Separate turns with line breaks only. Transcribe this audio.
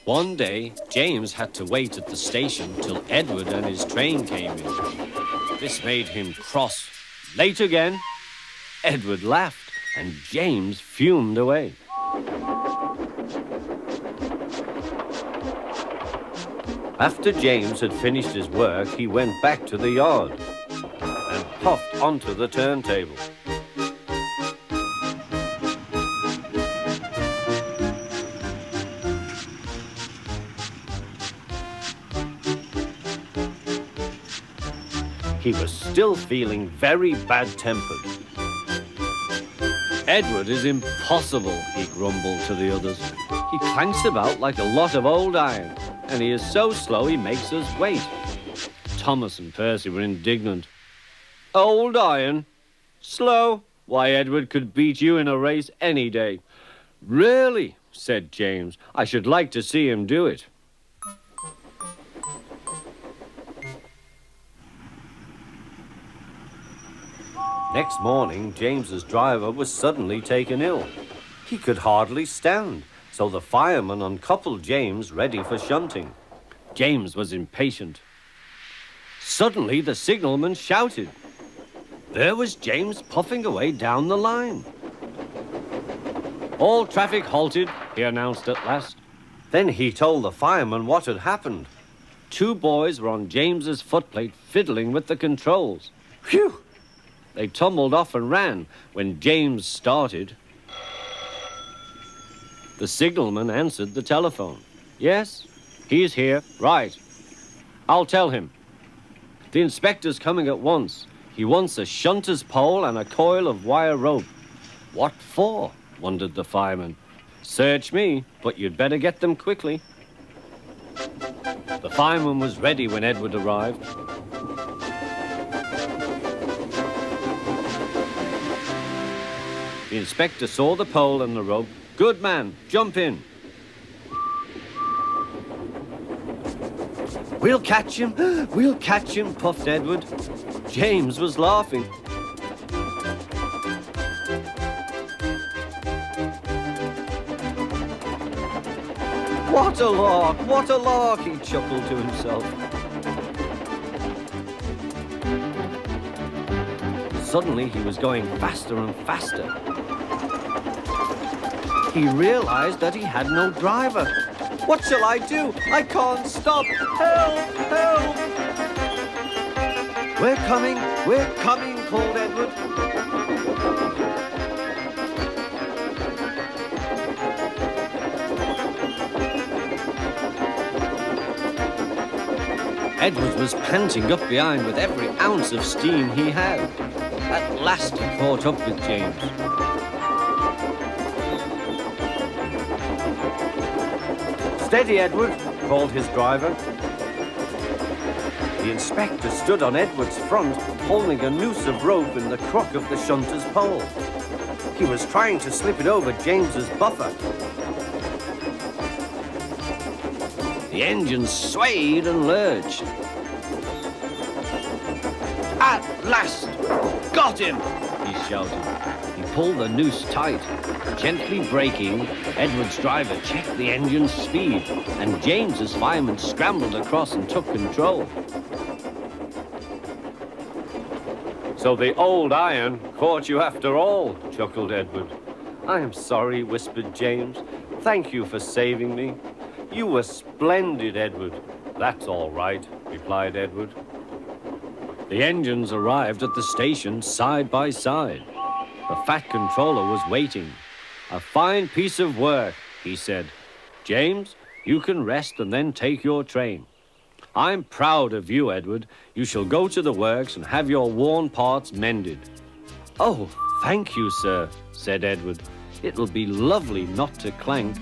One day, James had to wait at the station till Edward and his train came in. This made him cross. Late again? Edward laughed, and James fumed away. After James had finished his work, he went back to the yard and puffed onto the turntable. He was still feeling very bad-tempered. Edward is impossible, he grumbled to the others. He clanks about like a lot of old iron, and he is so slow he makes us wait. Thomas and Percy were indignant. Old iron? Slow? Why, Edward could beat you in a race any day. Really, said James, I should like to see him do it. Next morning, James's driver was suddenly taken ill. He could hardly stand, so the fireman uncoupled James, ready for shunting. James was impatient. Suddenly, the signalman shouted. There was James puffing away down the line. All traffic halted, he announced at last. Then he told the fireman what had happened. 2 boys were on James's footplate fiddling with the controls. Phew! They tumbled off and ran when James started. The signalman answered the telephone. Yes, he's here. Right. I'll tell him. The inspector's coming at once. He wants a shunter's pole and a coil of wire rope. What for? Wondered the fireman. Search me, but you'd better get them quickly. The fireman was ready when Edward arrived. The inspector saw the pole and the rope. Good man, jump in. We'll catch him, puffed Edward. James was laughing. What a lark, he chuckled to himself. Suddenly, he was going faster and faster. He realized that he had no driver. What shall I do? I can't stop. Help! Help! We're coming, called Edward. Edward was panting up behind with every ounce of steam he had. At last he caught up with James. Steady, Edward, called his driver. The inspector stood on Edward's front, holding a noose of rope in the crook of the shunter's pole. He was trying to slip it over James's buffer. The engine swayed and lurched. At last! Got him! He shouted. He pulled the noose tight. Gently braking, Edward's driver checked the engine's speed, and James's fireman scrambled across and took control. So the old iron caught you after all, chuckled Edward. I am sorry, whispered James. Thank you for saving me. You were splendid, Edward. That's all right, replied Edward. The engines arrived at the station side by side. The fat controller was waiting. A fine piece of work, he said. James, you can rest and then take your train. I'm proud of you, Edward. You shall go to the works and have your worn parts mended. Oh, thank you, sir, said Edward. It'll be lovely not to clank.